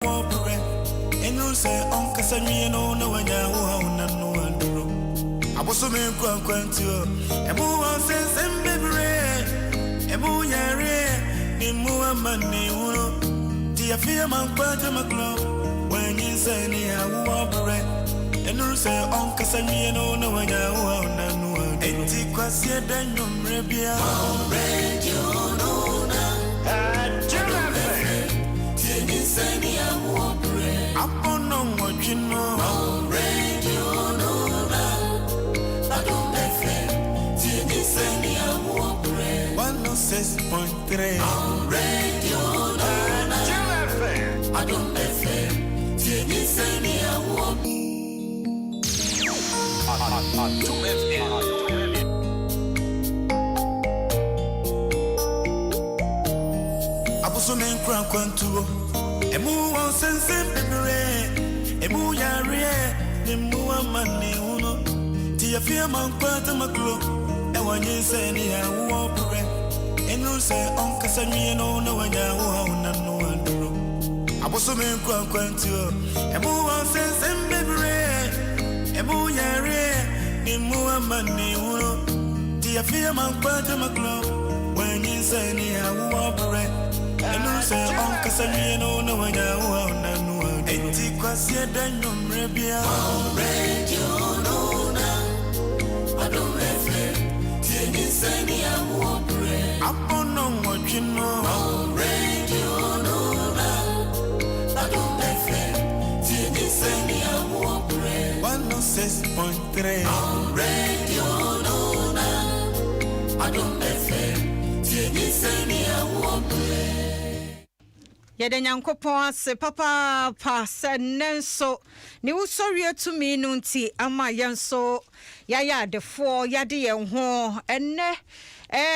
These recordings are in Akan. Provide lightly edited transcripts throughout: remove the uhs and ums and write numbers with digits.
And you say, Uncle Sammy, no, no, and no one. I was so many quantum, and who was says, and baby, and who yare, the more money, the affair man, Quantum Club, when you say, NyinsenNeAwoɔ, and you say, Uncle Sammy, no, no, and no one. And take us here, then you may be a radio, no, NyinsenNeAwoɔ. Upon no what you know, radio, no, Adom FM, NyinsenNeAwoɔ. 106.3, radio, no, Adom FM, NyinsenNeAwoɔ. Adom FM. Abuso men kran kwantuo. Emu won sense bibire. Emu yare. Emu amane uno. Ti afia man kwanta maklo. E NyinsenNeAwoɔ pere. Enu se onkasa nwie no na wanya wo na no aduro. Abuso men kran kwantuo. Emu won sense bibire. Emu yare. Emu amane uno. Ti afia man kwanta maklo. NyinsenNeAwoɔ pere. And you say, Uncle Sammy, no, no, I know, and take us here, then you may be a radio, no, Adom FM, NyinsenNeAwoɔ. Upon no what you know, radio, no, Adom FM, NyinsenNeAwoɔ. 106.3, radio, no, Adom FM, NyinsenNeAwoɔ. Yede nyankopon ase papa pa senenso ni usori to me nunti ama yenso yaya defo yade yen ho enne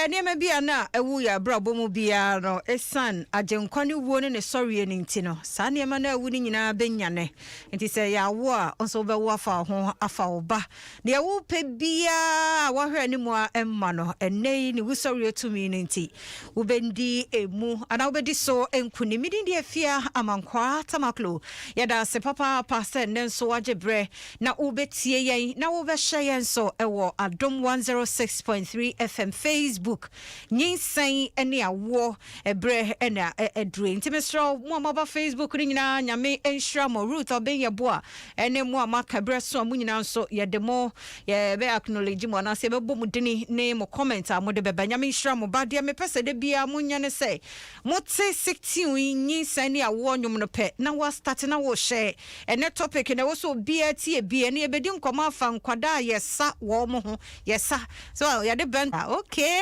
niema bia na ewu ya brabo mu bia no esan agenkwani wuo ne sori ni nti no sa niema na ewu ni nyina benyane nti se ya wo a onso be wo afa ho afa oba ne ewu pe bia wo hwe ni mu a emma no enne ni usori to me nti wo bendi emu ana wo bedi so enkuni midi ndi afia amankwa tamaklo yada se papa pa se nenso wagebre na wo betie yen na wo be hye yen so ewo Adom 106.3 FM Facebook NyinsenNeAwoɔ ebre ena edre ntimesro mo amaba Facebook ni nyina nyame enhira mo root obenye boa ene mo amaka bre so mo nyina nso ye demo ye be acknowledge mo na se be bom dini ne mo comment a mo de beba nyame enhira mo ba de me pese de bia mo nya ne se mo te 16 NyinsenNeAwoɔ nyum no pe na wa start na wo share ene topic na wo so bia tie bia ne ebedi nkoma afa nkwada yesa wo mo ho yesa so ya de ben okay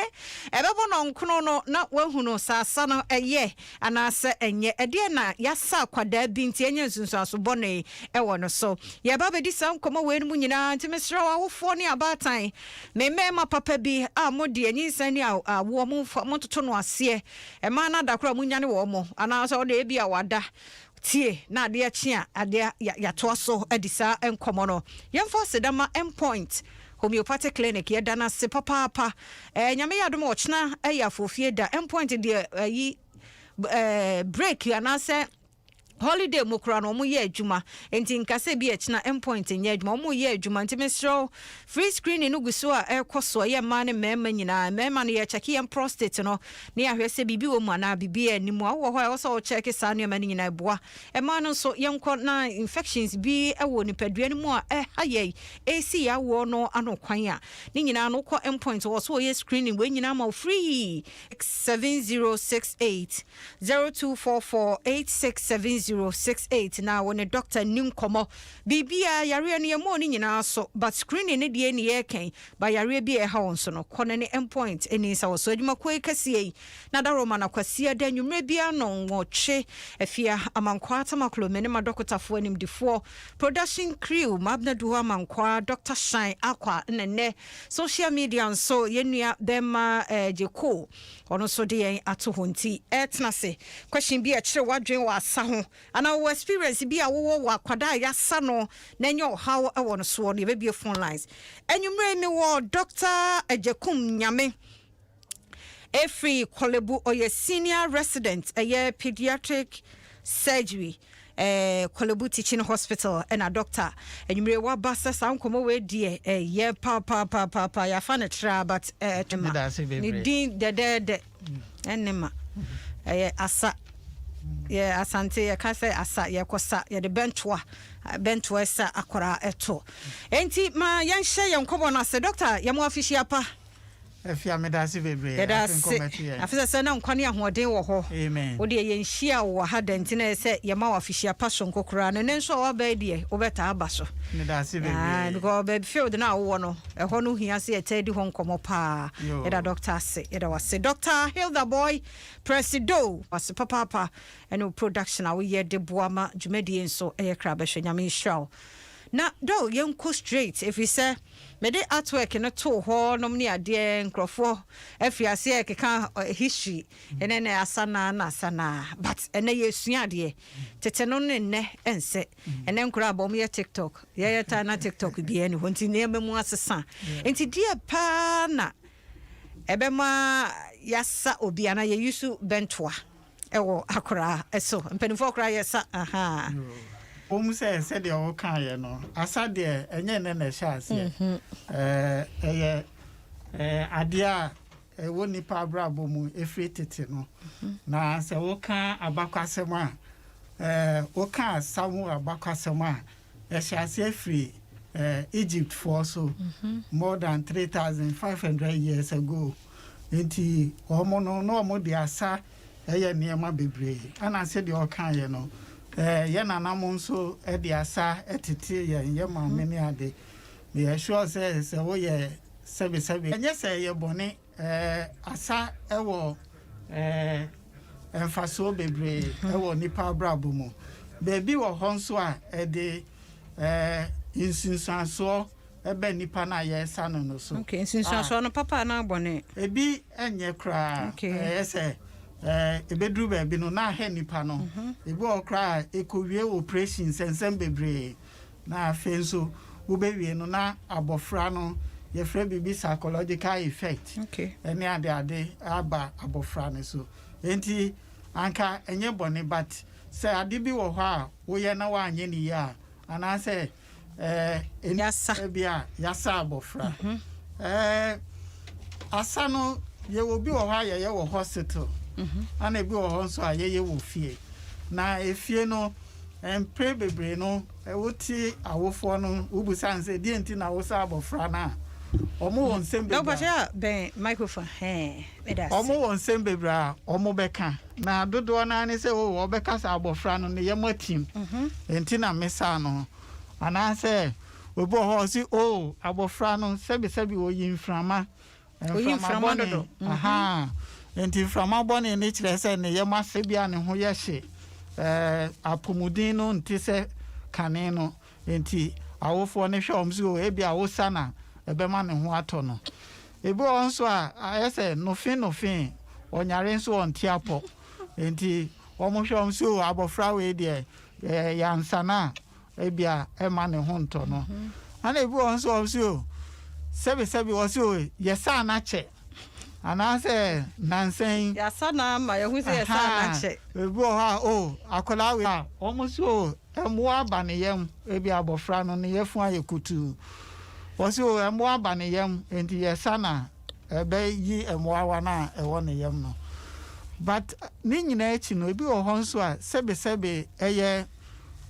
ebebo no nkono no na wahuno sasa no eye anase enye ede na yasa kwada bi nti enye nsunsuaso bone ewo no so ye ba bedi sam komo we mu nyina ntimesra wawofo ne abatan ma papa bi a modi NyinsenNeAwoɔ mo toto no ase e ma na dakora mu nyane wo mo anase o de e bia wada tie na ade achia ade ya to so edisa enkomo no yemfa sedama endpoint homeopathic clinic yedana se papa nyame yadom ochna ayafofie da endpoint de yi break yana se holiday mokra no mo ye adwuma enti nkase bi echna endpoint nye adwuma mo ye adwuma enti mesro free screening no guso a ekoso ye ma ne mema nyina mema no ye check ye prostate no ne ahwese bibi wo mu na bibi animu awo ho e so check sa ne ma ne nyina boa e ma no so ye nko na infections bi ewo ni padua ni mu a haye AC ya wo no ano kwan a ne nyina no ko endpoint wo so ye screening we nyina ma free 7068 0244 8670 068 na wone doctor ninkomo bibia yare ne yemo ni nyina so but screening ne de ne ye kan ba yare bi e ha won so no kone ne endpoint eni sa so adwuma ko ekase na da roma na kwase da nwumre bia no wotwe afia amankwa atamaklo me ne ma dokotafo anim difo production crew mabna duwa amankwa Dr. Shine akwa nene social media so yenua dem jeko ono so de yen ato honti etna se question bi a kire wadwen wa asa ho ana wo experience bi a wo akwada ya sa no na nyo how e wono so no be phone lines enwumre mi wo Dr. Ejekum Nyame Efri Kolebu oye senior resident pediatric surgery Kolebu Teaching Hospital and a doctor and you may wa basa sam come away dear yeah papa ya fan tra but ni din de enema asa yeah asante ya ka say asa ya kosa ya de bentoa sa akora eto enti ma yan hye yan kobo na se doctor ya mo official pa Efia medasi bebre afisa se na nkwane ahoden wo ho amen wo de ye nhia wo ha denti na se ye ma official pa so nkokura ne nso wo ba de wo beta aba so medasi bebre because baby field na wo no e ho no hia se etedi ho nkomo pa e da doctor se e da wase Dr. Hilda Boy Presido was papa and production a we ye de boama dwumadi nso e ye kra be hwe nyame show na do yenko straight if we say me de artwork no to ho nom ne ade nkrofo afiase e keka history ene na asana but ene yesua ade tete no ne ense ene nkura bom ye TikTok ye ta na TikTok bi ene ho nti ne memu asesa nti die pa na ebema yasa obiana ye yusu bentoa ewo akora eso mpenifo akora yesa aha Say said the old kind, no. I said there, and then a chance. Adia, a wooden nipa brabo, a free titino. Now, say, Oka abacasema, Oka samu abacasema, a chassis free, Egypt for so more than 3,500 years ago. Inti, Omono, no more the asa, a near my baby. And I said, the old kind, you know. Yana namonso ediasa etiti ye ma meni ade me sure say wo ye sebe enye say ye bone asa ewo emfaso bebre ewo nipa brabo mu bebi wo honso a ede insinsanso ebe nipa na ye sano no so okay insinsanso no papa na bone ebi enye kra say ebedru ba bi no na ha nipa no ebi okra ekowie operation sensem bebre na afenso wo bewie no na abofra no ye frɛ bibi psychological effect okay ene ade aba abofra no so enti anka enye bone but sɛ ade bi wɔ hɔ a wo ye na wa anye ni ya ana sɛ yasa bia yasa abofra asa no ye wo bi wɔ hɔ a ye wɔ hospital ana bi wo so ayeye wo fie na efie no empre bebre no ewoti awofo no ubusan se die nti na wo sa abofra na omo won sem bebre no but yeah ben microphone bedas omo won sem bebre a omo beka na dodo na ani se wo beka sa abofra no ne yematim enti na mesa no ana se obo ho si abofra no sebi wo yimframa do aha enti from abone ne kire se ne yema se bia ne ho ye hye apomudin no nti se kane no enti awofo ne hwe omso e bia wo sana ebe ma ne ho ato no ebi onso a ayese nofin onyare nso onti apo enti omo hwe omso abofra we de ya nsana e bia e ma ne ho nto no ana ebi onso omso sebi wo so yesa na che ana se nansen ya sana ma ya hu se ya sana che ebu ha akola we omuso emu aba ne yam ebi abofra no ne yefu ayekutu woso emu aba ne yam enti ye sana ebe yi emu awa na ewo ne yam no but ni nyina echi no ebi wo honso a sebe eye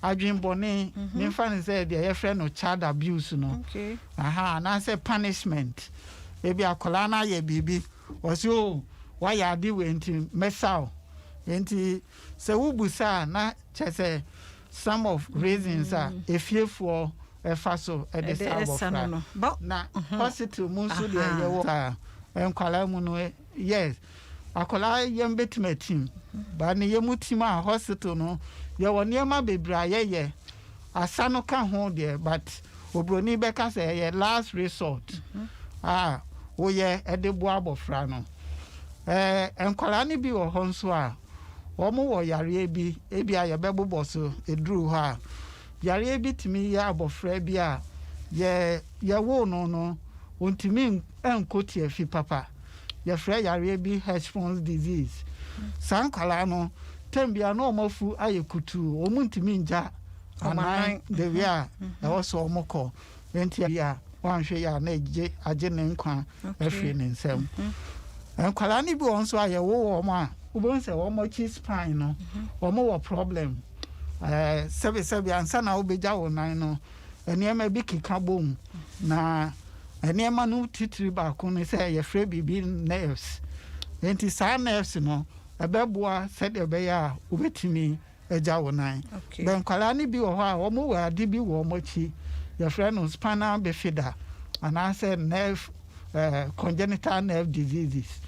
adwinbone ni fa ne se de ye frɛ no child abuse no okay na se punishment ebi akola na ye bibi waso why ade we nti mesao nti se wubusa na chese some of reasons are efiefuo efaso edesabo na hospital munso de yewo enkwala mu no yes akola yembetimatim ba ne yemutim a hospital no yewo niema bebra ye asano ka ho de but obroni beka se ye last resort oye edebo abofra no enkwala ni bi wo ho nso a omo wo yare bi ebi aye bebobọ so eduru ho a yare bi timi ya abofra bi a ye wo no ontimi enkoti afi papa ye frɛ yare bi H1 disease sankwala no tembia no omofu ayekutu omuntimi nja anan de wia e woso omoko enti ya wanhwe ya na age ne nkwa afiri ne nsam enkwala ni bi won so ayewo wo ma ubonse wo mo chi spine no wo mo wo problem sebe ansa na obeja wo nan no eniema bi kika bom na eniema no titiri ba ko ne se ye frɛ bibi nerves enti sa nerves no ebeboa said ebeya ubetimi eja wo nan ben kwala ni bi wo ha wo mo wa di bi wo mo chi ye frɛ no spinal bifida and I said nerve congenital nerve diseases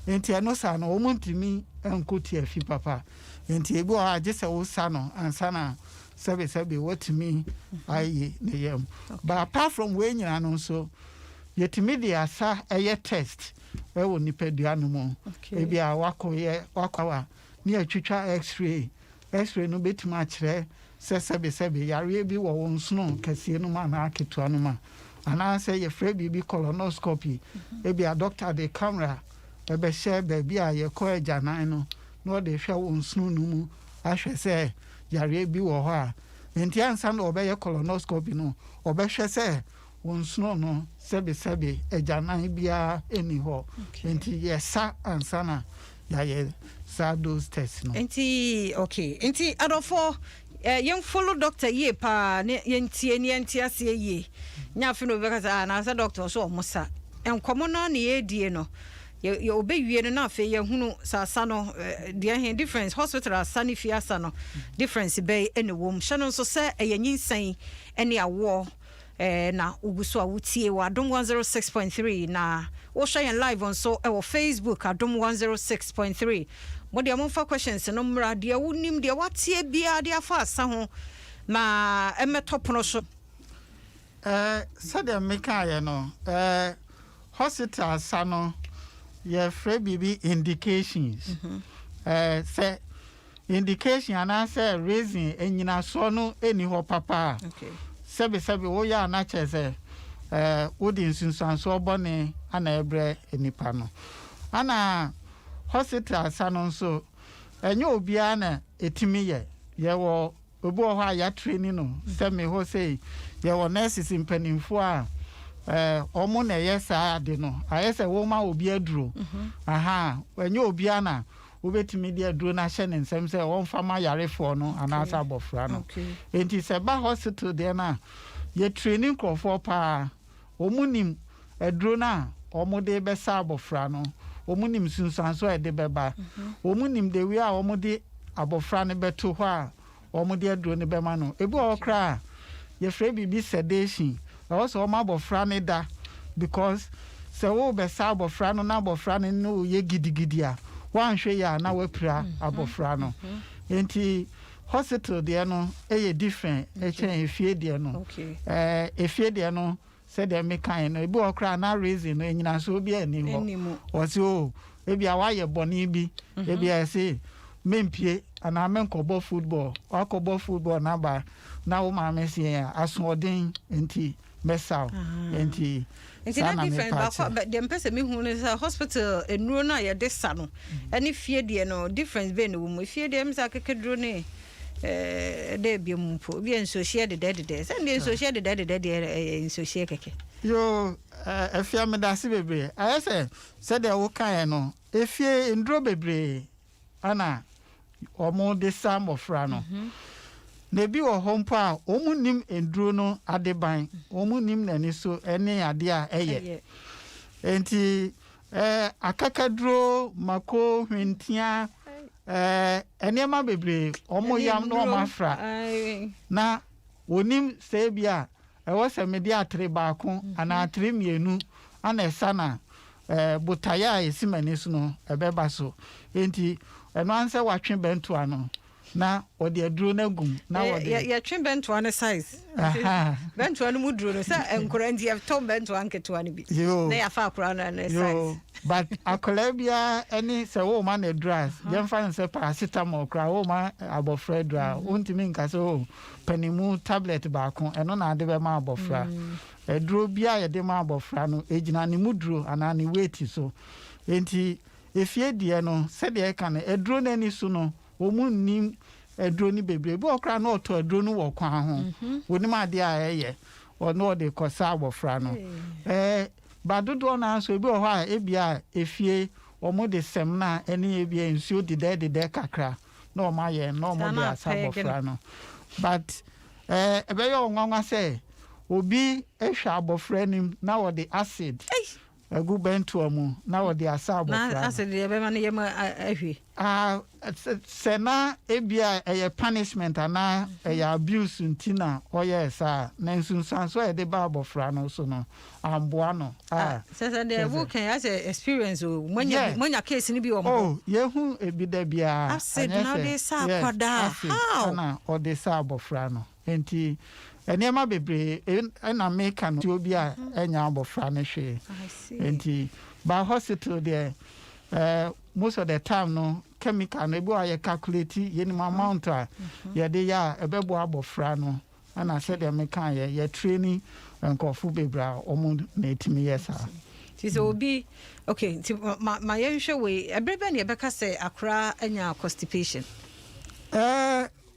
enti eno sa no wo muntimi enkoti afi papa enti ebi wa agese wo sa no ansa na sebe wotimi ayi ne yam but apart from we nyina no so yetimi dia asa eye test wo nipadua no mo ebi a wakwa ni atwitwa x-ray no betima kire sebe yare bi wo wonsono kase no ma na aketua no ma ana say ye frɛ bibi colonoscopy ebi a doctor the camera ebe share baby a ye ko eja nan no no de hwɛ wonsono no mu ahwɛ sɛ yare bi wo ho a enti ansa na obeye colonoscopy no obehwɛ sɛ wonsono no sebe eja nan bia eni ho enti yesa ansa na ya sa those tests no enti adofo yen follow doctor ye pa ne yentie ase ye nya afi no bekasa na sa doctor so omosa enkomo na ne edie no ye obewie no na afi ye hunu sa no de difference hospital asani fi asa no difference be ene wom hye no so se nyinsen ene awo na uguso a wutie wa Adom 106.3 na wo share live on so e wo Facebook Adom 106.3 mo de amfa questions no mra de wonim de watie bia de afa asa ho na emetop no so said meka ye no hospital asa no ye frɛ bibi indications say indication ana say reason enyina so no eni ho papa okay sebe wo ya na chese wodi nsunsuanso obone ana ebre enipa no ana hospital sanon so enye obia na etimi ye wo obi wo ha ya training no se me ho sei ye wo nurses mpanimfo a omo na yesa ade no ayese wo ma obi aduro aha enye obia na obetimi de aduro na hye ne nsem se won fama yarefo no anasa abofra no enti se ba hospital de na ye training crofo pa omunim aduro na omude be sa abofra no omunim sunsanso e de beba omunim de wi a omude abofra ne beto ho a omude aduro ne bema no ebi okra ye frɛ bibi sedation also o ma abofra ne da because se wo be sa abofra no na abofra ne no ye gidigidi a wanhwe ya na wapira abofra no enti hospital de no eye different efie de no efie de no said they make kind no bi okra na reason no enyina so bi ani ho o se o ebi a waye boni bi ebi a say mempie ana menkobo football akobo football na ba na wo ma mesi asoden enti mesao enti it's not different but the person me who is a hospital enuro na ye de sa no any fie de no difference be no wo fie de msa kekedro ne de bi mpo bi en social de send en social de en social keke yo afia me da se bebre ayese said they wo kan no efie ndro bebre ana omo de sam ofra no na bi wo hompo a omunim enduro no adeban omunim nani so ene ade a eye enti akakaduro mako hwentia enema bebre omo yam no mafra na wonim se bia ewo se mede atre baako ana atre mienu ana esana botaya esimani so no ebeba so enti eno anse watwe bento ano na odi aduro na gum na odi ya twen bento an size bento an mu duro no sa enkora ndi ya tom bento an keto an bi na ya fa akora na size but akolabia any se wo man e dras dem fa nse paracetamol kra wo man abofra dra untimi nka so panimu tablet ba ko eno na ade be ma abofra eduro bia ye de ma abofra no ejina ne mu duro ana ne weight so enti efie die no se de ka na eduro na ni so no omu nim edro ni bebre bi okra na oto edro no wo kwan ho woni ma de a eye ono de kosa abofra no badodo na so bi o ho a ebia efie omo de sem na ene ebia nsuo de kakra na o ma ye na omo de asa abofra no but ebe yo nwanwa say obi ehwa abofra nim na wo de acid agu bento amu na wo de asa abofra na acid de be ma ne yema ahwe sena ebia punishment ana abuse ntina oye sa na nsunsan so de ba abofra no so no amboa no sasa de wo kan as experience o monya case ni bi o mo yehu ebida bia acid na de sa kwada how na o de sa abofra no enti enema bebre na make no obi a enya abofra no hwe enti ba hospital there most of the time no chemical no ebu aye calculate ye ni amount a ye de ya ebebo abofra no ana said the mekan ye training enkofu bebra omo na etimi yesa ti so obi okay ti ma ye hwe we ebrebe na ye beka say akra anya constipation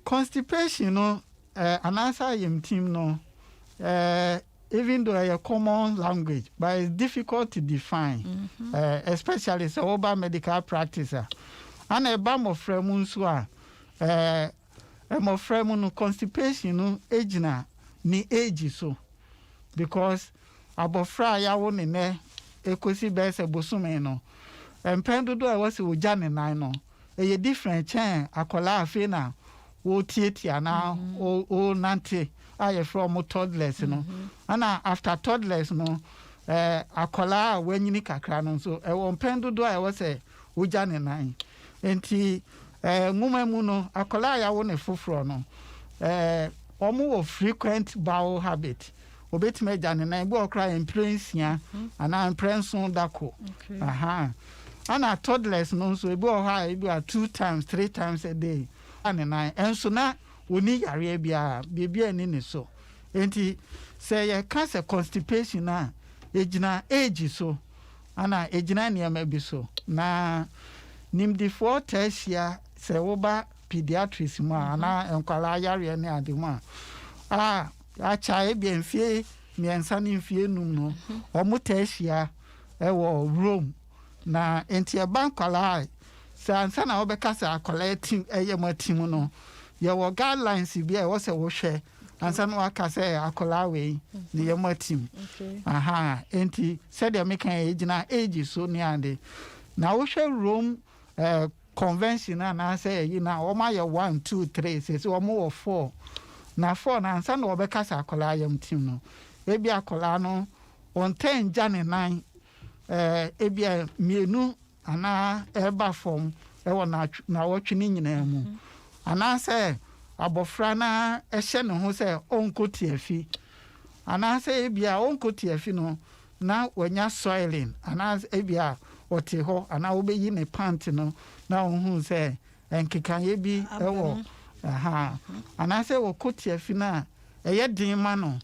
constipation no anasa yem team no even though a common language but it's difficult to define especially so over medical practice and a bam of fremu nso a mo fremu no constipation no age na ni age so because abofra ya wo ne ekosi be se bosume no empendo do a wose oja ne nan no e different chen akola afi na wo tietia na o nante aye from toddlers no and after toddlers no akola wanyini kakra no so e wo mpendo do a wose oja ne nan enti nguma mu no akola ya wo ne foforo no omo wo frequent bowel habit obetime jane na bi okra imprensia ana imprenson dako ana toddlers no so ebi o ha ebi 2 times 3 times a day ana na enso na oni yare bia bibia ni ne so enti say ye cancer constipation na ejina age so ana ejina niam bi so na nimdifo tasia se wo ba pediatrics mu ana enkwala yare ne ade mu acha ebi enfie miensa ni mfie num no omo tasia ewo room na enti bankwala sansa na obeka sa akola team matim no ye wo guidelines bi e wo se wo hwe ansa no aka se akola we ni ye matim enti said they make an age so ni ande na wo hwe room convention na say you na o ma ye 1 2 3 say so mo wo 4 na 4 na ansa na obeka sa akola yam team no ebi akola no on 10 jane 9 ebi mienu ana eba form ewo na wotwe nyina mu ana say abofra na ehye ne ho say onkoti afi ana say ebia onkoti afi no na wanya soiling ana ebia ote ho ana obeyi ne pant no na ohun say enkekan ye bi ewo ana say wokoti afi na eye din ma no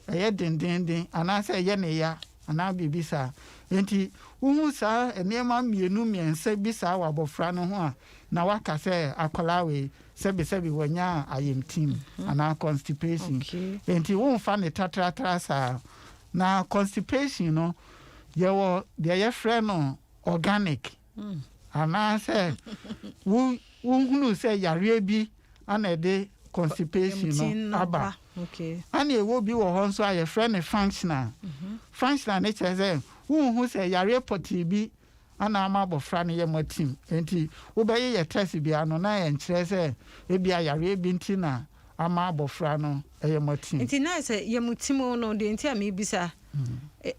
eye din ana say ye ne ya ana bibisa enti uhu sa enema mienu miense bisa wa abofra no ho a na waka say akola we sebi wanya ayemtim ana constipation enti wo fa ne tatratra sa na constipation no yewo de ye frɛ no organic ana say wo hunu say yare bi ana de constipation no aba ana ewo bi wo ho nso aye frɛ ne functional ne cheze wo hu say yare poti bi ana ama abofra ne ye matim enti wo be ye test bi ano na ye nkyerɛ sɛ ebi ayare bi ntina ama abofra no ye matim enti na sɛ ye mutim no de enti am ibisa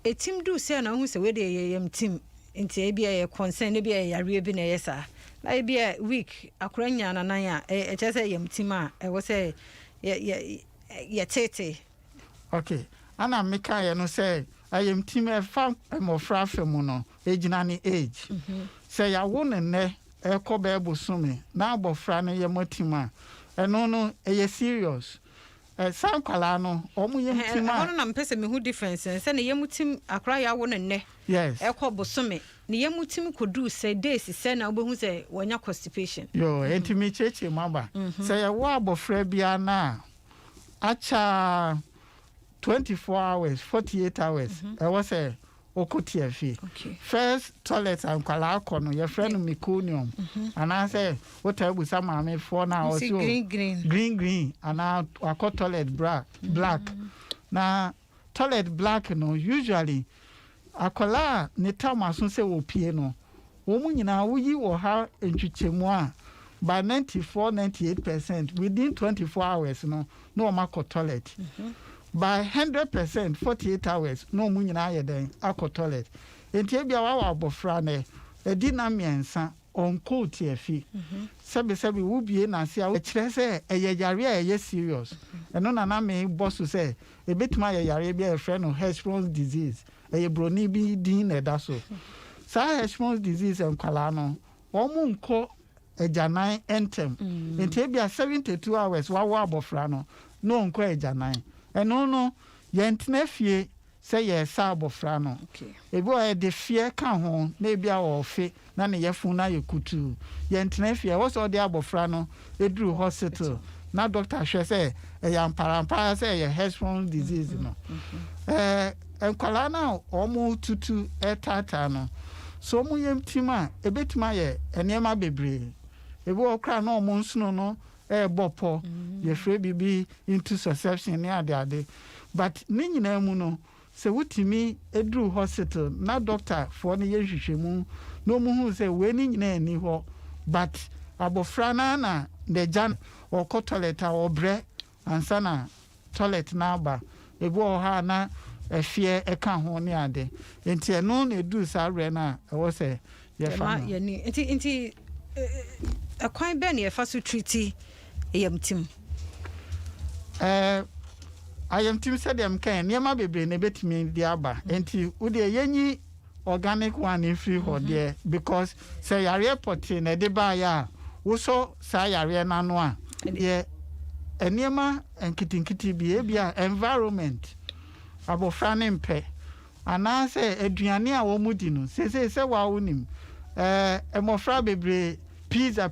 etim du sɛ na hu sɛ we de ye mutim enti ebi ye concern ebi ye yare bi na ye sa na ebi week akoranya na nan a kyerɛ sɛ ye mutim a wo sɛ ye tete okay ana meka ye no sɛ ayem team fa mofra femu no ejina ni age say ya wo ne ekoba ebosumi na abofra no ye matima eno no eye serious San kwala no omu yem tim a no na mpese me hu difference se ne yem tim akra ya wo ne yes ekọ bosome ne yem tim kodu se days se na obehu se wonya constipation yo entimi cheche maba se ya wo abofra bia na acha 24 hours 48 hours was a okotiafi first toilet and kwala akono your friend meconium and I say what I was mama for now also green and I got toilet black na toilet black no usually akola ne tama so say opie no wo mu nyina wo yi wo ha entwetwemu a by 94-98% within 24 hours no makọ toilet by 100% 48 hours no mu nyina ye den akọ toilet enti bia wa abofra ne edi na miensa onko tiafi sebe wo bie na se a kire se eye yare a eye serious eno na me boss say e betuma ye yare bia e friend no Hirschsprung's disease eye broni bi din na da so sa Hirschsprung's disease en kwala no omu nko ejanan entem enti bia 72 hours wa abofra no nko ejanan eno no yentena fie say ye sa abofra no ebi o de fie ka ho na bia o fe na ne yefun na yekutu yentena fie wo so de abofra no eduru hospital na doctor hwe say e ya mparampa say ye Hirschsprung's disease no enkwala na omo tutu etata no so mu yem tima ebetima ye enema bebre ebi okra na omo nsuno no bopo ye free bibi into susception ne ade but ni nyina mu no se wutimi edru hospital na doctor for ne ye hwehwemu no mu hu se we ni nyina ni ho but abofra na the jan or toilet or bre ansa na toilet na aba ebi o ha na efie eka ho ne ade enti eno na edu sa re na e wo se ye fa enti akwan be na ye fa so treaty ayamtim ayamtim said them kan niam bebre na betimi di aba enti wo de yenyi organic one in free ho there because say yare poti na de ba ya wo so sa yare na no a ye eniema enkitinkiti bia environment abofra ne mpe ana se aduane a wo mudi no se wa wonim emofra bebre pizza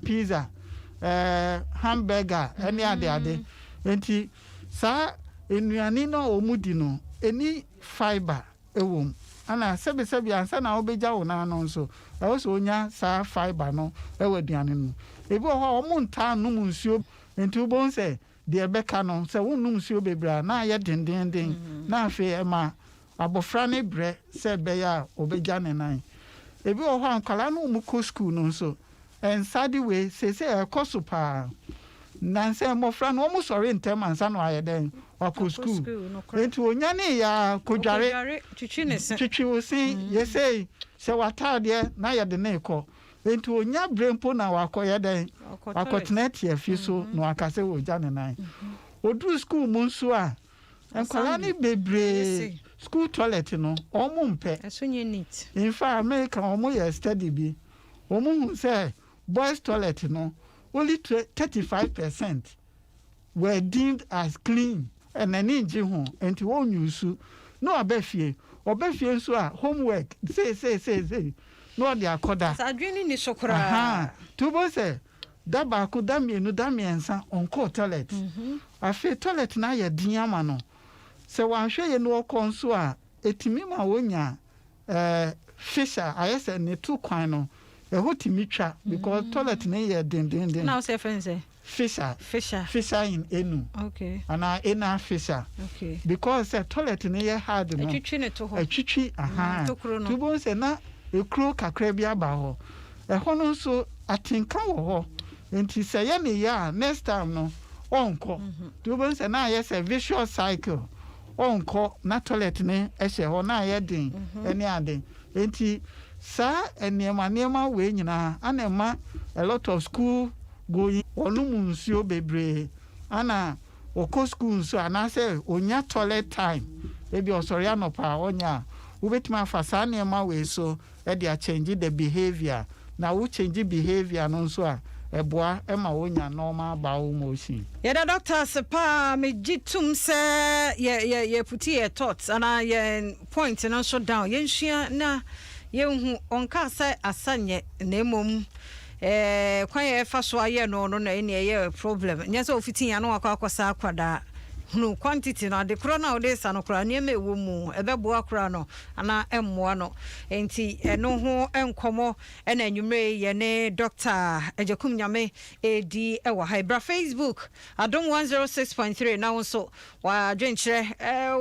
hamburger any ade enti sa enuane no omudi no eni fiber ewom ana sebe ansa na obeja wo na no nso e so onya sa fiber no ewaduane no ebi ho omunta num nsuo enti ubon se de ebeka no se wonum nsuo bebra na ye dendenden na afi ema abofra ne bre se be ya obeja ne nan ebi ho ankala no mu ko school no nso en sadi we se ekoso pa nanse mofra no mu sori ntem ansa no ayeden wako school enti onya ne ya kodware twitwi wo si yesei se watade na ye de ne ko enti onya brempo na wako yeden akotnet ye fi so no akase wo ja ne nan odu school mu nso a enkwala ne bebre school toilet no omu mpe esonye neat in fact America omu ye study bi omu say boys toilet no only 35% were deemed as clean and any jiho and to own you no obefie so a homework say no dia koda adwini ni sokora tubo say daba ko damienu damiensa onko toilet afi toilet na ye din ama no se wanhwe ye no konso a etimi ma wonya fisher ayese ne tu kwan no ehotimitwa because toilet na ye den now say friends fisher in enu okay ana ena fisher okay because toilet na ye hard no atwitwi ne to ho atwitwi tubo se na ekro kakra bi aba ho eho no so atinka wo ho enti se ye ne ya next time no onko tubo se na ye se vicious cycle onko na toilet ne ehye ho na ye den eni aden enti sa eniema we nyina anema a lot of school going onum nsuo bebre ana oko school so anase onya toilet time ebi osori anopa onya ubetima fasa eniema we so e dey change the behavior na wo change behavior no so a eboa ema wonya normal bowel motion. Yeda doctor sepa me gitum se ye puti ye thoughts ana ye point na so down ye nhua na ye hu onka se asanye na emom kwan ye fa so aye no na ye problem nya so ofiti ya no akwa akwada no quantity no de kro na o de sa no kra ne ewo mu ebeboa kra no ana emmoa no enti eno ho enkomo ena anwumre ye ne doctor Ejekum Nyame edi ewa Hybra Facebook Adom 106.3 na wonso wa dwenkyere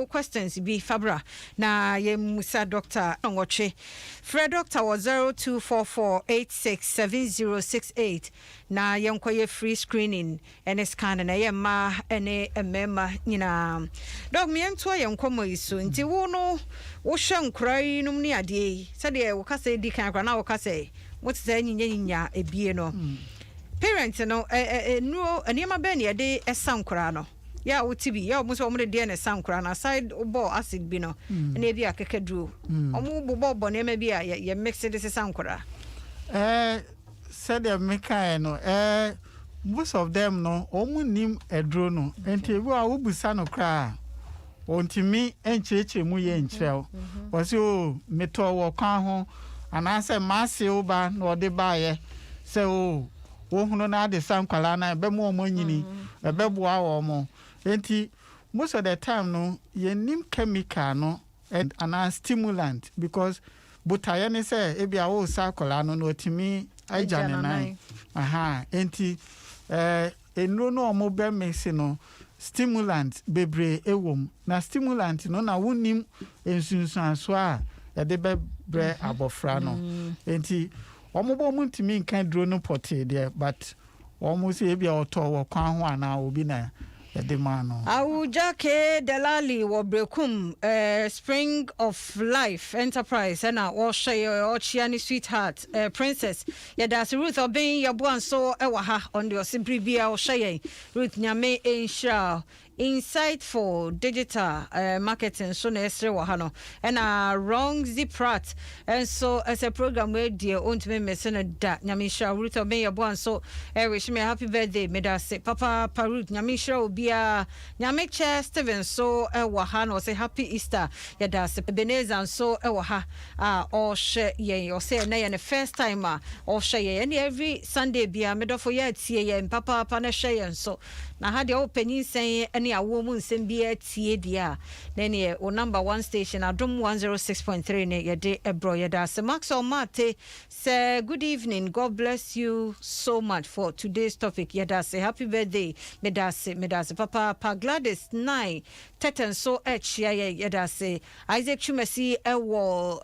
questions bi fabra na ye musa doctor ngotwe Fred doctor was 0244867068 na yenkoye free screening ene scan na ye ma ene emema nyina dog me ento yenkomo iso nti wo no wo hwe nkrai num ne ade se de wo kase di kan kra na wo kase wo tse nyinya ebie no parents no nuo eniema be ne de esankra no ya wotibi ya omuso omu de ne sankra na side ball acid bi no na bi akekaduro omu bobo ne ma bi a ye mix de sankra said the meka no most of them no omu nim edro no enti ebu a wobusa no kra ontimi encheche mu ye nkyerɛw wose o meto wo kan ho anase maase oba na ode baaye se o wo hunu na ade sankwala na be mo nyini be boa wo mo enti most of the time no ye nim chemical no and an stimulant because butaye ne se ebia wo sakwala no otimi ajanenai enti enro no omo be mix no stimulant bebre ewom na stimulant no na wonim ensunsuanso a de be bre abofra no enti omo bo muntimi nkan duro no pote there but omo se ebia oto wo kwan ho ana obi na edemano Awujake Delali wo brekum Spring of Life Enterprise na wo share ochiani sweetheart princess yada Ruth obin yabuan so ewa ha on the osibribia wo share Ruth Nyame ensha insightful digital marketing so na esre wo ha no na wrong ziprat and so as a program where dear ontime mesena da Nyame sha Ruth obin yabuan so wish me happy birthday me da say papa Ruth Nyame sha obia Nyame che Steven so wo ha no say happy Easter yada se Ebenezer so wo ha o she ye o say na ye the first time o she ye and every Sunday bia me do for ye tie ye papa na she ye so na ha de opening say any awo mu nsem bia tie dia na ne o number 1 station Adom 106.3 ne ye de ebro ye da se Maxwell Mate say good evening, God bless you so much for today's topic ye da say happy birthday me da se papa Gladys 9 Teten so chia ye da say Isaac Chumesi ewo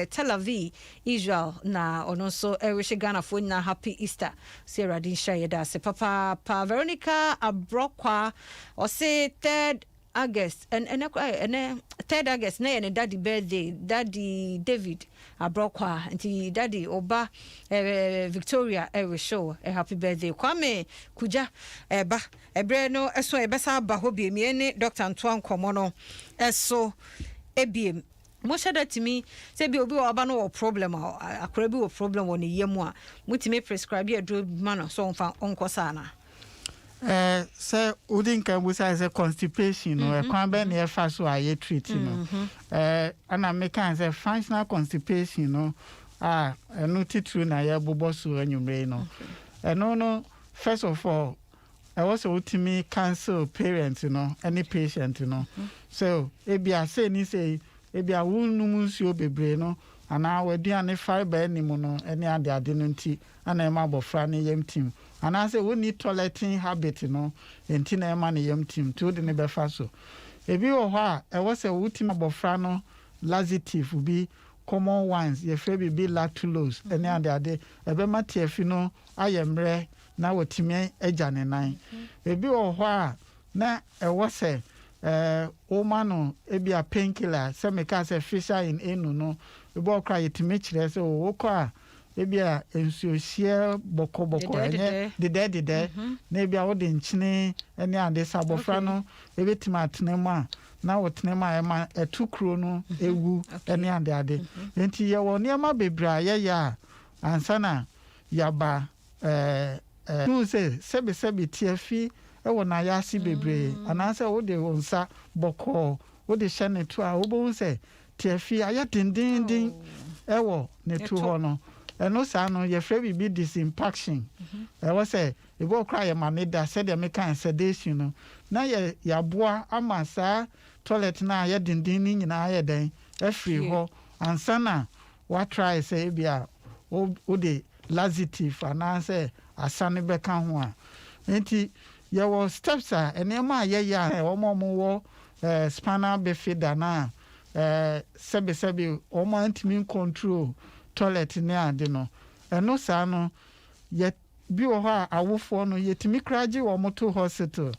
Tel Aviv Israel na ono so wish Ghana for na happy Easter Sarah din sha ye da say papa Veronica Abrokwa or say 3rd August and 3rd August na and daddy birthday daddy David Abrokwa and daddy Oba Victoria show a happy birthday Kwame Kuja eba ebre no eso ebesa ba hobi mi ene Dr. Antoine Komono eso ebiem mo shada timi se bi obi oba no problem akora bi wo problem woni yemu a mutimi prescribe ya drug man so onko sana say udin kan busa say constipation no kwan be na fa so aye treat no ana make an say functional constipation no eno titru na ya bobo so anwumre no no first of all I was ultimate cancel parents any patient so ebia say ni say ebia wonum nsuo bebre no ana waduane fiber animu no any ade no nti ana ema bofra ne yam team ana say we need toileting habit enti na ema ne yam team to de ne befa so ebi wo ho a e was a ultimate bofra no laxative bi common ones ye free bi lactulose any ade ebe matefi no ayemre na wotime agane nan ebi wo ho a na e was o mano ebi a painkiller se me ka se fisher in enu no ebi okra yetime kire se o kwa ebi a ensuohie boko enye de na ebi a wo de nchine ene ade sabofra no ebi timatene mu a na wotene ma ema etukro no ewu ene ade enti ye wo niam abebra ye ya ansana yaba no say sebe tiafi ewo na yasi bebre ananse wo de wonsa boko wo de hye ne to a wo bo say tiafi aya dindindin ewo ne to ho no eno sa no ye frɛ bibi disimpaction ewo say e go kra ye maneda said me kan sedation no na ye yaboa ama sa toilet na ye dindin ni nyina ye den afiri ho ansa na wa try say bia o de laxative ananse asane beka ho a enti ye wo steps a enema ye ya e wo wo spinal bifida na sebe o mo antimi control toilet ne ade no eno sa no ye bi wo ho a awofo no yetimi kraje wo mo to hospital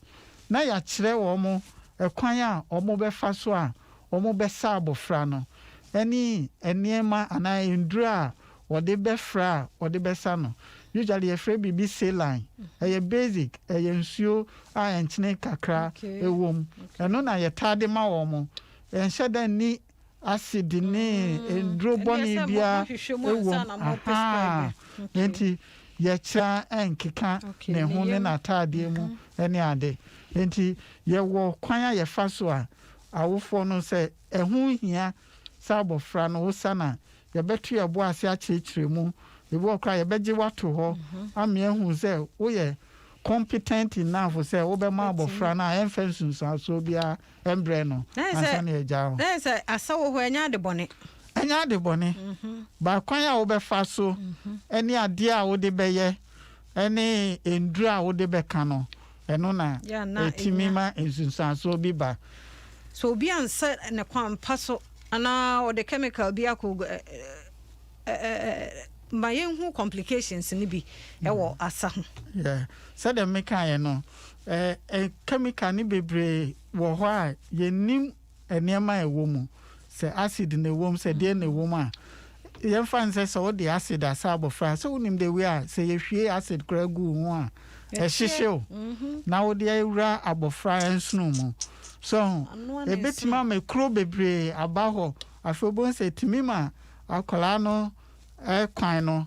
na ya kire wo mo ekwan a o mo befa so a o mo besa abofra no eni enema ana endura o de befra o de besa no usually efre bibi saline eye basic eye nsuo a enchine kakra ewom eno na ye tade ma wo mo enhye dan ni acid ni enduro boni bia ewom enti ye cha enkeka ne ho ne na tade mu ene ade enti ye wo kwan a ye fa so a awofo no se ehu hia sabofra no usana ye betu ye bo ase a chirechire mu ebo kra ye beje wato ho ame ehu se wo ye competent enough say wo be ma abofra na emfensun so bia embre no ansa na eja ho na say asawo ho enya de bone ba kwan a wo be fa so eni ade a wo de beye eni endura a wo de be ka no eno na etimima ensunsan so bi ba so bi ansa ne kwan paso ana o de chemical bi akọ ma yenhu complications ni bi ewo asa ho yeah said the mekan no chemical ni bebre wo ho a yenim enema ewo mu se acid na ewo mu se de na ewo mu a ye fan se so the acid asabo fra so unim de we a se ye hwie acid kra gu ho a ehihyew na wo de awura abofra ensunu mu so ebetima me kro bebre abaho afobon se timima akola no kwan no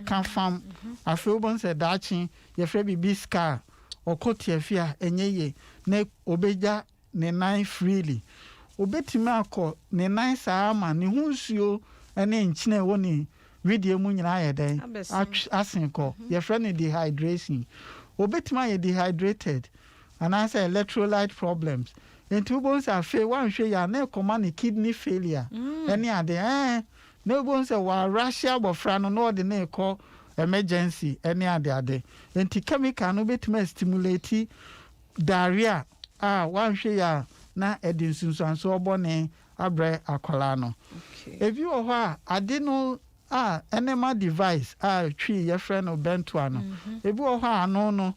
kan fam afobon se dachi ye fre bibi ska okotiafia enyeye na obeja ne nan freely obetima akọ ne nan saa ma ne hunsuo ene nchine woni video mu nyina ayeden asenko ye fre ne dehydration obetima ye dehydrated and I say electrolyte problems into bones are fail one share ya na command kidney failure any ade no bones wa russia bofra no de na call emergency any ade enti chemical no betima stimulate diarrhea one share ya na edinsunsan so obone abre akola no if you ho ade no enema device twi ye friend no bento ano if you ho ano no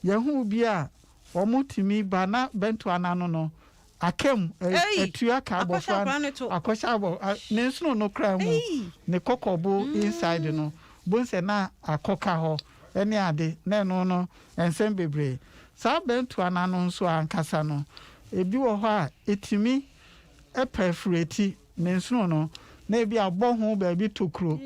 ye hu bi omutimi bana bento anano no akem etua ka bofra akosha abo ne nsuno no kra mu ne kokobo inside no bonse na akoka ho ene ade na no ensem bebre sa bento anano nso ankasa no ebi wo ho a etimi perforate ne nsuno no na ebi abohu ba bi tokro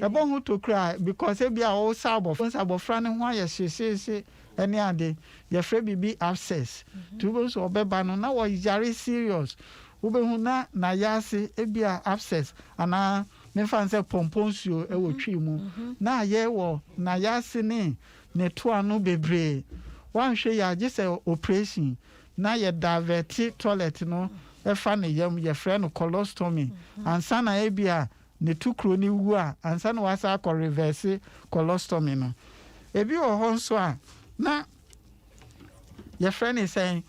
ebohu tokra because ebi a wo sa abofra ne ho aye hyehyehye any ade ye fre bibi abscess to so obeba no na wo yare serious ubehu na yase ebia abscess ana me fan se pomponsuo e wo twi mu na ye wo na yase ne to anu bebre wan hwe ya je se operation na ye divert toilet no e fa ne yam ye fre no colostomy ansa na ebia ne tukro ni wu a ansa na wasa ko reverse colostomy no ebi wo ho nso a na your friend is saying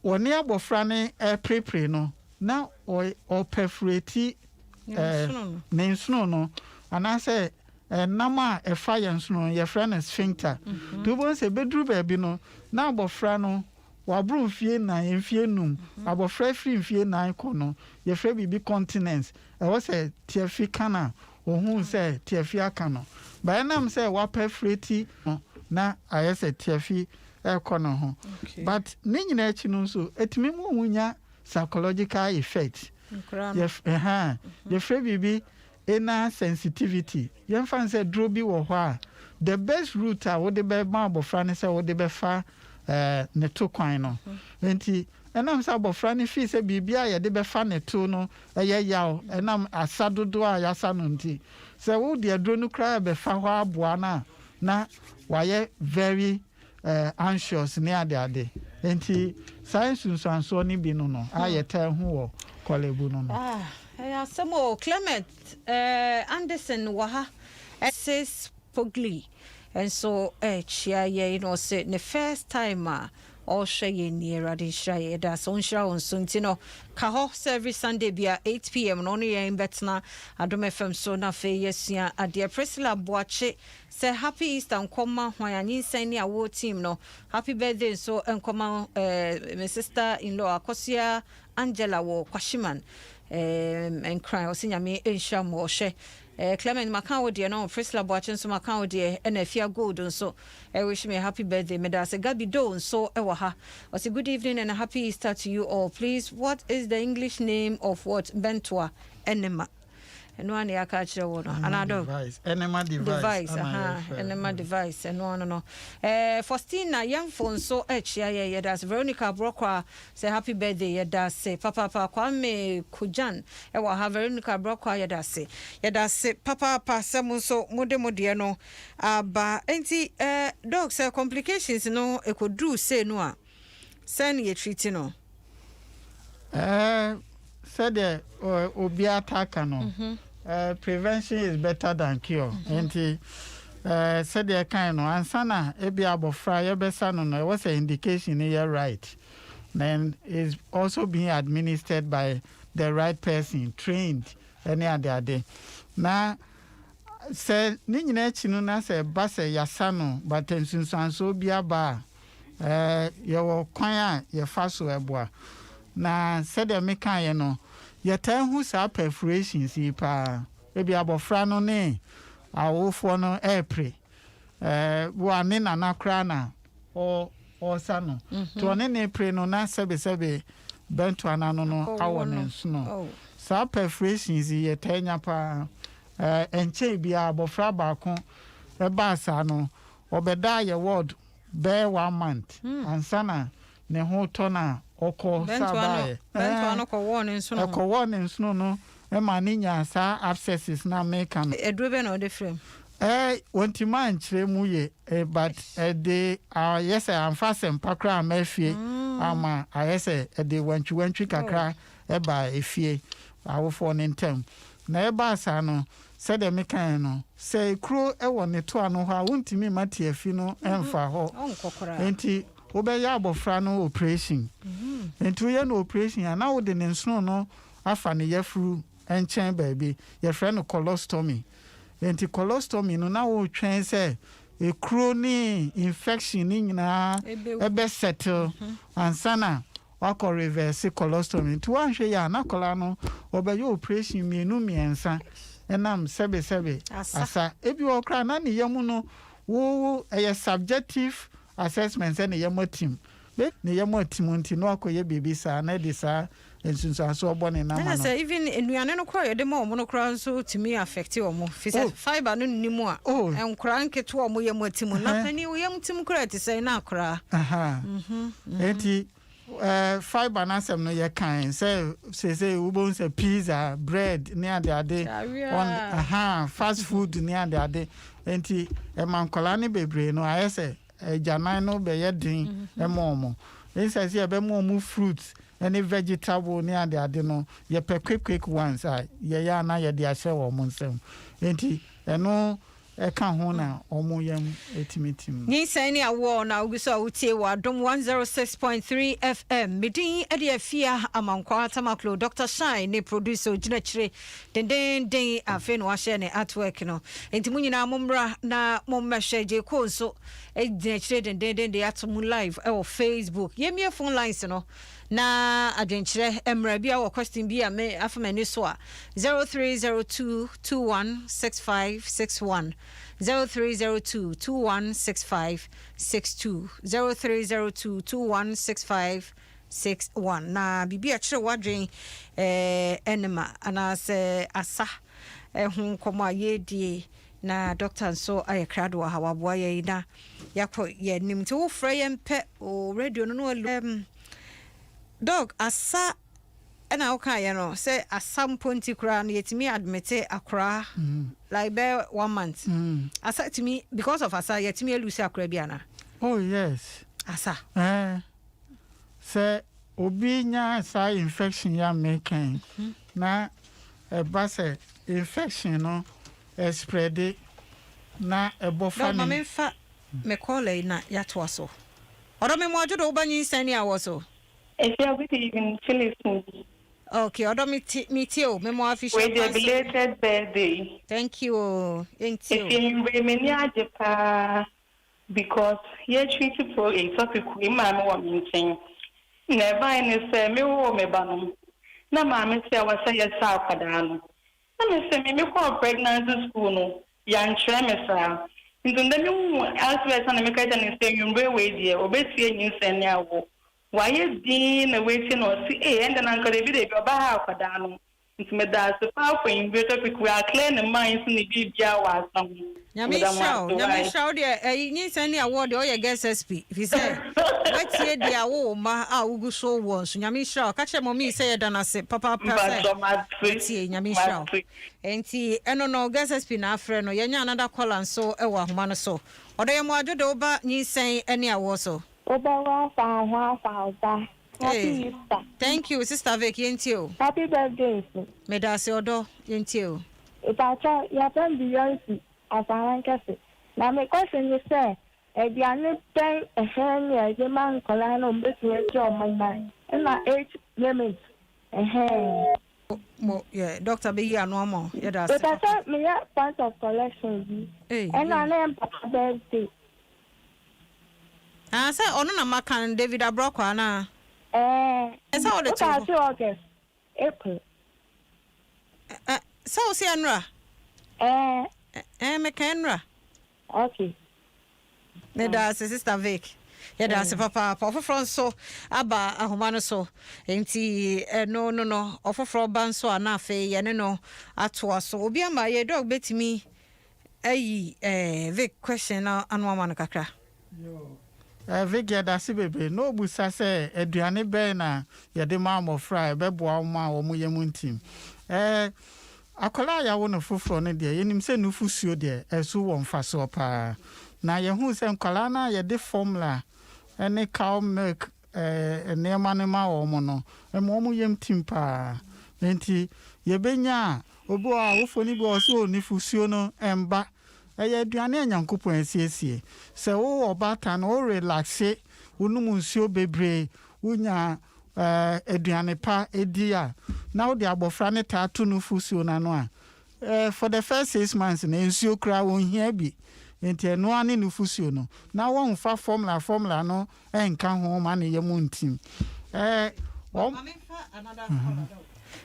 woni abofra ne prepare no na o perforate ne nsuno no ana say nama e fire nsuno your friend is sphincter do bon say bedru ba bi no na abofra no wabru mfie na mfie num abofra free mfie na ko no your friend bibi continence e wo say tiafi kana ohun say tiafi aka no ba na am say wa perforate na ayese tiafi ekono ho but ne nyina achi no so etimi mu hunya psychological effect ye frɛ bibi ena sensitivity ye fan say dro bi wo ho a the best route a wode be ma abofra ne se wode be fa ne to kwan no enti enam sa abofra ne fi se bibia ye de be fa ne to no eye yaw enam asadodo a yasa no nti se wo de adro no kra be fa ho aboa na waye very anxious ne ade enti science nso ni bi no aye ta hu wo kolebu no Samo Clement Anderson waha says Pogli and so chia ye say the first time all share near Radisha that's on show on Suntino Kaho service Sunday be 8 p.m. only in Betna Adom FM so na fe yes ya adia Priscilla Boache say happy Easter and come when NyinsenNeAwoɔ team no happy birthday so and come my sister in law Akosia Angela wo Kwashiman and cry or senior me in sham or she Clement Macau dear no Priscilla Boachen so Macau dear and if you're good and so I wish me a happy birthday Medasa Gabi Don so ewaha was a good evening and a happy Easter to you all. Please, what is the English name of what Bentua Enema? And one ya catch the one another enema device enema device and no Faustina young phone so yeah that's Veronica Brokwa say happy birthday yeah that's say papa Kwame Kujan ewa ha Veronica Brokwa yeah that's say papa semu so mode no aba enti dog say complications no e could do say no a send ye treat no said obi attack no prevention is better than cure enti said the kind no ansana e bia abofra ye besa no no was an indication here right then is also being administered by the right person trained any other na say ni nyina chi no na say ba say yasano but nsunsanso bia ba ye wo kwan a ye fa so eboa na said the mekan ye no ye tan hu sa perforations yi pa e bia abofra no ne awofo no epre wo ane na nakra na o sano to ne pre no na sebe bento anano no awo ne nso sa perforations ye tanya pa enche bia abofra ba ko e ba sa no obeda ye word be 1 month ansana ne ho to na oko sabae bento no ko won nso no e ma ninya sa abscesses na make am edro be no de frame wanti man kire mu ye but de yes am fasem pakra amafie ama yes de wantwi kakra e ba efie awofo ne ntem na e ba sa no se de mekan no se kro e won ne to ano ho a wontimi mate afi no emfa ho enti obeya abofra no operation enti ye no operation ana wo de ne nso no afa ne yafru enchen baby ye friend no colostomy enti colostomy no na wo twen se e chronic infection ni nyina ebe settle ansana wako reverse colostomy to anhwe ya na kola no obeya operation miensa enam sebe asa ebi okra na ne yemu no wo subjective assessment say ne yemu team ne yemu team nti no akoye bibi sa na de sa ensunsa so obone na ma no say even enuane no kro ye de mo no kro so timi affect omo fiber no nimu a enkra nketo omo yemu team na pani wo yemu team kro ati say na kra eti fiber na sem no ye kan say we bon say pizza bread ne ade on fast food ne ade enti e mankola ne bebre no ayese janan no be yedin e momo say e be momo fruits any vegetable ne ade no ye pe quick ones ye ya na ye de ahye wo mo nsem enti eno eka ho na omo yam etimitim NyinsenNeAwoɔ na uguso utie wa Adom 106.3 FM medin ade afia amankwa tamaklo Dr. Shine ne producer ginachire den afi no ahye ne artwork no enti munyina momra na mommehwe je ko nso ginachire den de atomu live e Facebook yemie phone lines no na adwenkyere emra bia wo question bia me afamani so a 0302216561 0302216562 0302216561 na bibia kire wadwen enema ana se asa ehun komo ayedie na doctor so aye krado wa hawaboa ye na yakọ ye nim te wo frɛ ye mpɛ o radio no dog asa na wo kan ye no say asam ponti kura no yetimi admit akra like be 1 month asa timi because of asa yetimi lose akra bia na. Oh yes, asa say obi nya sa infection ya making na ba say infection no spread na ebofa ni. No mama fa me call na ya to aso. Odo me mo ajodo oba NyinsenNeAwoɔ so. If you good evening, Phyllis. Okay, odo me tio me mo official. With your belated birthday. Thank you. Thank you. If you remain Japan because you treated for a topic we mama wa minting. Never any say me wo me banum. Na mama say I was say yes akwadano. Na me say me call pregnancy school no. Yan tremesa. Ndunda me aspect na me ka tell say you we dey obesie NyinsenNeAwoɔ. Why din na waiting or see and then uncle David be oba akwadano. Nti me da so fa for in greater topic we are clear the minds ni bibia wa asam. Nyame show de NyinsenNeAwoɔ de oye guest SP if you say what here de awo ma a ugu so won so nyame show ka che mommy say da na se papa say nyame show enti eno no guest SP na afre no yenya another call and so e wa homa no so odo ye mo adwo de oba NyinsenNeAwoɔ so oba fa Happy Easter. Thank you sister Vic yentio. Happy birthday. Me da se odo yentio. Ipacha ya tan Beyonce afaran. Now my question is say Ediane pen ehn ya man kola no betu e jo man na age limit mo yeah doctor be here no more yeah that's Ipacha me ya part of collection bi and na name papa birthday say ono na makan David Abrokwa na say all the two August April so see anra me kanra okay me da sister Vic yeah that's papa ofofro so aba ahoma no so enti no ofofro ban so ana afi ye ne no ato so obi ama ye dog betimi ayi Vic question na anwa no kakra yo Vic ya da si bebe no busa se aduane be na ye de ma mo fry be boa ma wo mu yemu ntim akola ya wo no foforo ne de yenim se no fusuo de esu wo mfa so pa na ye hu se nkola na ye de formula ene cow milk ene manema wo mo no mo mu yem tim pa enti ye benya obo a wo foni bo so ni fusuo no emba eye aduane anyankopon asiesie se wo obata no relaxe unum nsuo bebre unya aduane pa edia na wo de abofra ne tato no fusuo na no a for the first 6 months na nsuo kra wo hia bi enti eno ane no fusuo no na wo mfa formula no enka ho ma ne yemu ntim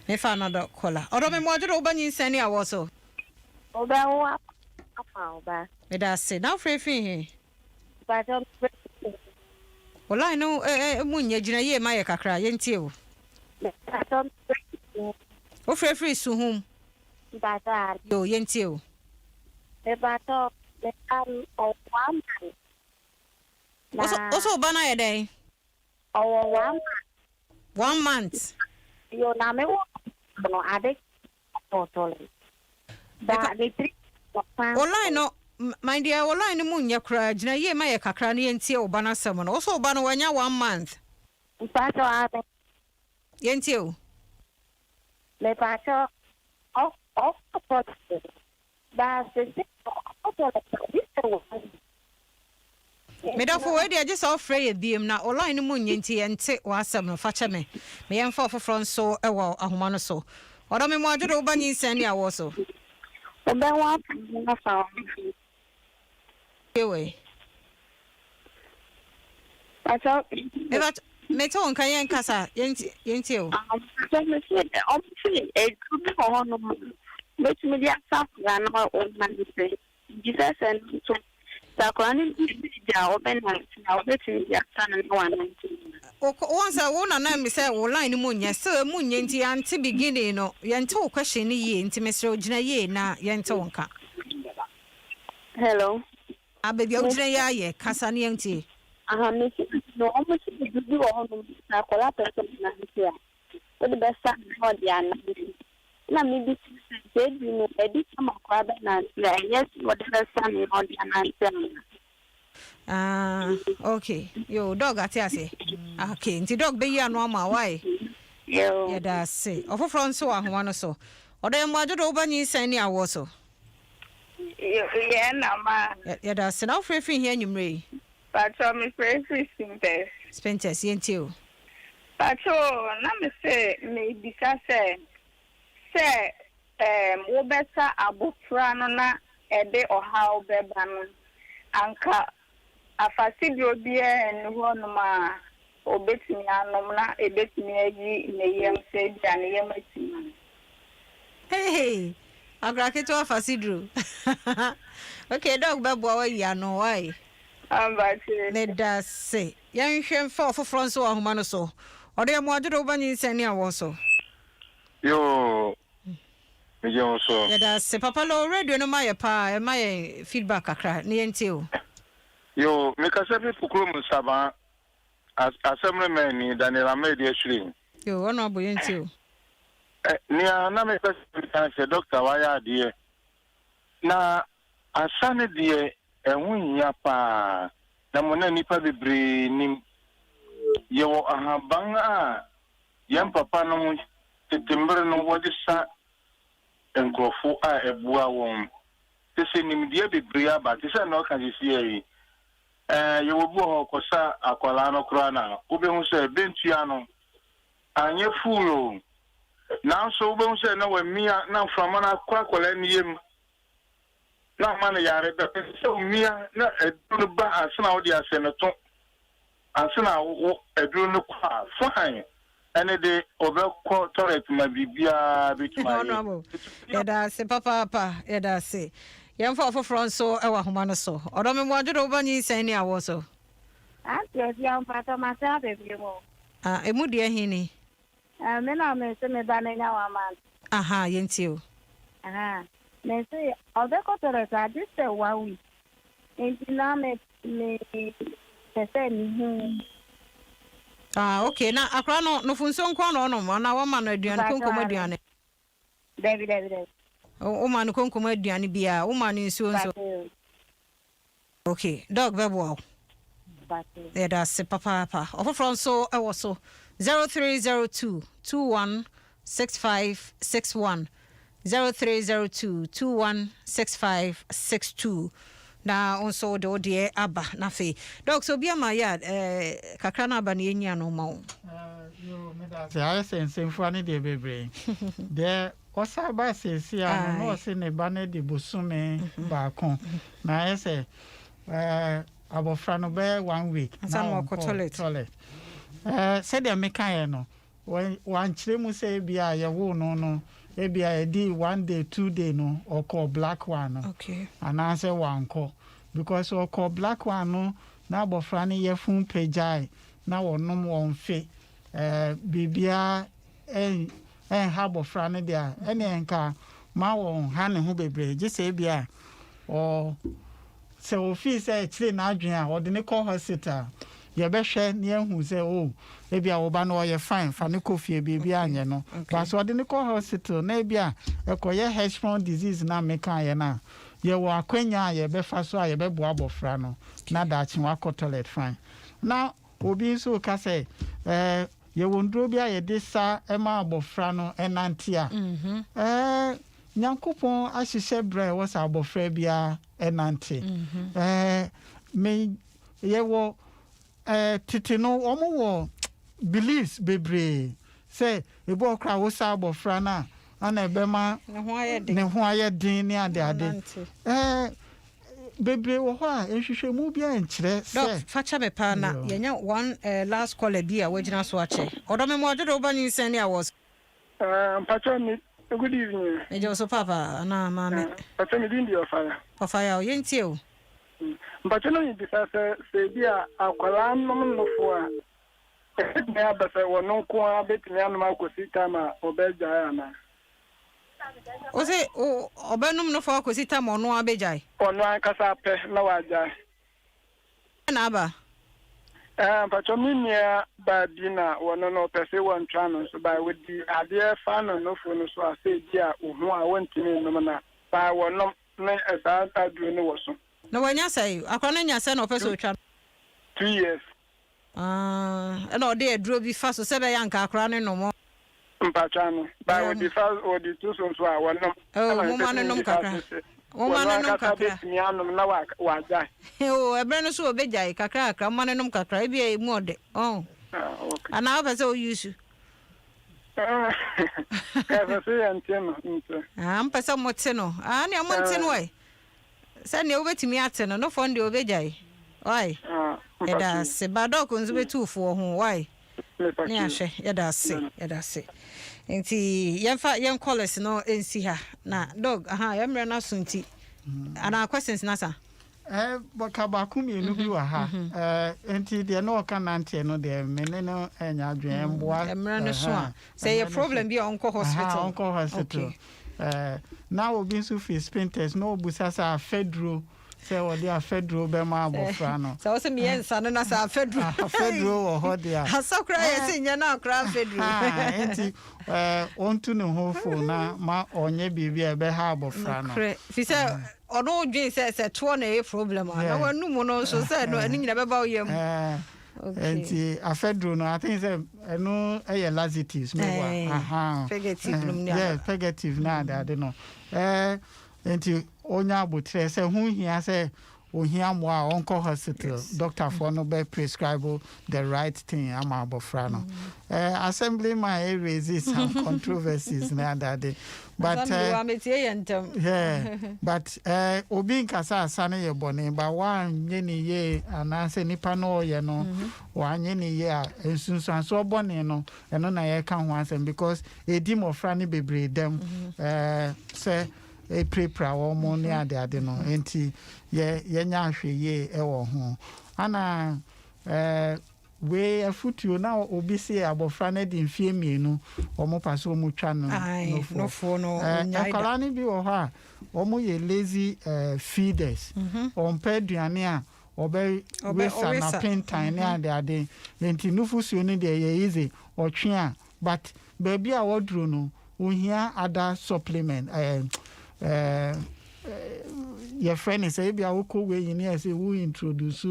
me fa another caller odo me mo adwo oba NyinsenNeAwoɔ so oba wa afa me da se now free he but Ola no munye gina ye ma ye kakra ye ntie o. O free suhum. Bata. Yo ye ntie o. E bata le o 1 month. Oso bana ye dey. O 1 month. 1 month. Yo na me wo no ade potole. Ba de 3. Ola no my dear, ola ni munye kra gina ye ma ye kakra na ye ntie oba na sem no. Oso oba no wanya 1 month. Pato ade. Ye ntie o. Le pato of potole. Ba se potole. Me da fo we dey just ofre ye biem na ola ni munye ntie ente wa asem no fa che me. Me ye mfa ofofro nso e wo ahoma no so. Odo me mo adwo oba NyinsenNeAwoɔ so. Oba wa na fa. Ewe. Pato. Me to nka yen kasa yenti o. So me say e good for hono. But me dia staff ga na o man say. Jesus and so takwani dia open na obeti dia sana na wan. Once I won na me say wo line mu nya se mu nya nti ante beginning no yente o question ni ye nti me sɛ ogina ye na yente wonka Hello. Baby, I was there, yeah, Cassani empty. Miss, no, almost you do all na kola person na here. What the best son for the ana. Na me be said you know edit some kwaba na yes what the best son for the ana. Okay. Yo dog ati ase. Okay, nti dog be ya no ama why? Yo. Yeah, that's say. Ofo front so ahoma no so. Oda mo ajodo oba NyinsenNeAwoɔ so. Yeah, na ma. Yeah, that's say. Now free here nyumre. Pacho me free Spinters. Spinters yenti o. Pacho na me say me bisa say wo beta abofra no na ede ohaw beba no anka afasidi obi en ho no ma obetimi anom na ebetimi agi neyem say dia neyem atimi. Hey, agraketo afasidro. Okay, dog bebo wa ya no why? Let us say. Young shem for Francois ahoma no so. Oda mo ajodo oba NyinsenNeAwoɔ so. Yo. Me so. Yeah, that's papa lo radio no my pa my feedback akra ne yenti o. Yo, me ka se bi pukuru musaba assembly man ni Daniel Ahmed Ashrin. Yo, ono abo yenti o. Ni na me ka se doctor wa ya de. Na asane de ehun ya pa na mo na nipa bebre nim. Yo ahaban a yam papa no tetembre no wodi sa enkrofo a ebua won tese nimdia bebre aba tese na oka sisi ye wobu ho kosa akwala no kro na obehu se bentua no anye fulo na so obehu se na wamia na frama na akwala ni yem na ma na yare be se umia na eduru ba asena odi aseneto asena wo eduru no kwa fine ene de obekọ toilet ma bibia bituma no yeah da se papa yeah da se yem for front so e wa homa no so odo me mo ajodo oba NyinsenNeAwoɔ so Yes, young pata masa baby mo. Emu de ahini Me na me se me ba na nyawa man. Aha yenti o. Me se obekọ toilet this 1 week. Entina me se ni hu. Okay, na akra no funso nkwa no no na wa ma no aduane konkom aduane. David. O ma no konkom aduane bia, o ma no nsuo nso. Okay, dog bebo. Yeah, that's papa. Offer from so I was so 0302 216561 0302 216562. Na onso do de aba na fe dog so bia ma ya kakra na aba na enya no ma wo yo me da say I sense fu ani de bebre de osa ba se si ano no se ne ba na de bosume ba kon na ese abofra no be 1 week na ko toilet se de me kan ye no wan kire mu se bia ye wo no ebia edi 1 day 2 day no or call black one okay and answer one call because or call black one no na abofra ne ye fun pejai na wonum won fe bibia en ha abofra ne dia ene enka ma won ha ne ho bebre je se bia o se office e chire na adwen a o de ne call hospital ye be hwe ne ehu se o ebia wo ba no ye fine fa ne kofie bibia anye no ba so de ne call hospital na ebia ekoye H1 disease na meka ye na ye wo akwanya ye be fa so a ye be bo abofra no na da chi wa toilet fine na obi so ka say ye wo ndro bia ye de sa e ma abofra no enantia nyankopon ahihye bre wo sa abofra bia enante me ye wo titi no omo wo beliefs bebre say ebo okra wo sa abofra na ana ebema ne ho aye din ne ade bebre wo ho a ehwehwe mu bia enkyere say facha me pa na yenya one last call bia wagina so ache odo me mo ajodo oba NyinsenNeAwoɔ pacha me good evening ejo so papa na mama pacha me din di ofa ya yenti o pacha no bisa se bia akwala nom no fo a me abasa wono ko a betimi anoma akosita ma obeja ana O say o obenum no for akosita mo no abejai. Ono ankasa pe na waja. Na aba. Pacho minia ba bi na wono no pese won twa no so ba wodi ade fa no no fo no so ase dia ohu a wontimi no na ba wono na esa adru no wo so. No wanya say akwana nya say no pese otwa. 2 years. And all day drove be fast so say be yanka akra ne no mo. Mpacha no ba wodi fa wodi tu so so a wono. Oh mo ma no nom kakra. Mo ma no nom kakra. Mi anom na waja. Oh ebre no so obejai kakra kakra mo nom kakra e bia mu ode. Oh. Okay. Ana pese o use. Kaza se anteno nto. Mpese mo te no. Ne mo te no e. Se ne obetimi ate no fo nde obejai. Why? Yada se badok nzu betufu ho why? Ne ahwe yada se. Enti yen college no ensi ha na dog yemre na sunti. Ana questions na sa. Boka baku mienu bi wa ha. Enti de no ka nante no de mene no enya adwen mboa. Emre no so a. Say your problem be onko hospital. Onko hospital. Now obi nso fi sprinters no obusasa federal. Say what they are federal bema abofra no. So what's me yensa no na sa federal. Federal wo ho dia. Asokra yesi nya na akra federal. Enti ontu ne ho fo na ma onye bibi e be ha abofra no. Fi say ono dwen say to na e problem na wanu mu no so say no ani nyina be ba oyam. Enti a federal no I think say no e laxatives me wa. Pegative no na. Yeah, pegative na da no. Enti onya abotre se hu hia se ohia mo a onko hospital doctor for no be prescribe the right thing ama abofra no assembly my raise some controversies na that day but but obi nkasa asane ye bone ba wa nye ni ye anase nipa no ye no wa nye ni ye a ensunsun so bone no eno na ye ka ho asem because edi mofra ni bebre dem say e prepare wo mo ni ade no enti ye nya ahwe ye e wo ho ana we afutuo na obi se abofra na di mfie mienu omo paso mu twa no fo no akala ni bi wo ha omo ye lazy feeders on pe duane a obe wesa na pentan ni ade enti nufusuo ni de ye easy otwe a but baby a wodru no ohia other supplement your friend is say bia woko we yin e say who introduce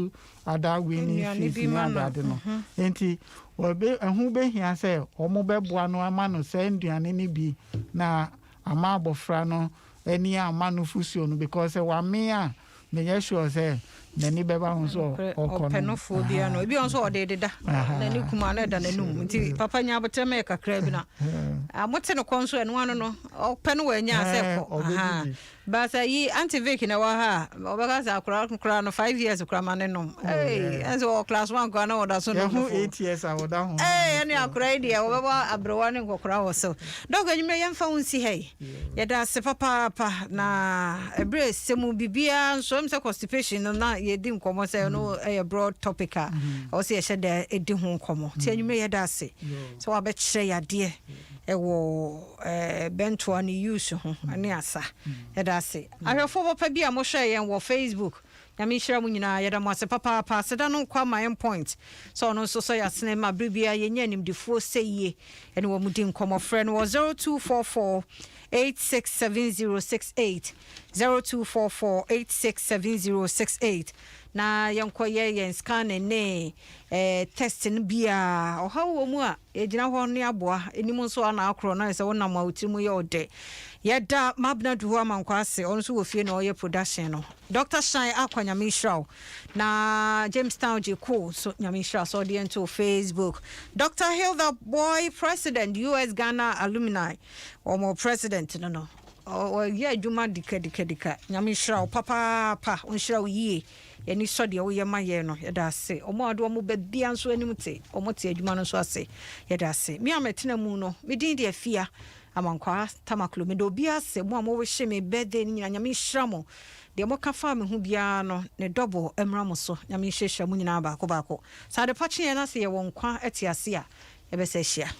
other winning fees na that no enti obe ehun be hia say omo be boa no ama no say nduane ni bi na ama abofra no eni ama no fusuo no because wa me a me ye sure say nani beba ho so okonophobia no ebi on so odededa nani kuma na da nanum nti papa nya botreme kakra bi na amote no konso eno ano no openo wa nya se ba sa yi antivic na wa ha obaka sa akra no 5 years akra manenom enzo class 1 kwa na oda so no 8 years awoda ho ene akra idea obaba abrowa ne kokra wo so dogo nyime yemfa unsi hey yeda se papa na ebre semu bibia so mse constipation no na yedi nkomo say no a broad topic o se yede edi ho nkomo ti anyume yeda ase so wa be kire yade ewo bento ani use ho ani asa yeda ase ahwefo papa bia mo hwe yen wo Facebook na mi hira mu nyina yeda mo ase papa seda no kwa my point so no so ya sene ma bribia yenya nimdifo seye ene wo mudi nkomo friend wo 0244 867068 0244 867068 na yankoye yen scan ne test no bia o hawo mu a ejina ho ne aboa enimu so na akro na se wona ma otimu ye ode yeda mabna duho amankwase on so wo fie na oye production no Dr. Shine akwanya mishraw na Jamestown Jeko so nyamishra so de into Facebook Dr. Hilda Boy President US Ghana alumni or more president no o ye adwuma dikadika nyamishra papa onshira yie eni so de wo ye maye no yeda ase omo ado omo babia nso anim te omo te adwuma no so ase yeda ase mi ametena mu no medin de afia amankwa tamaklo me do bia se mo amo wo hye me birthday ni nyamishra mo de mo ka fa me hu bia no ne double emra mo so nyamishra mu nyina baako sa de pache na se ye won kwa etiase a ebe se hia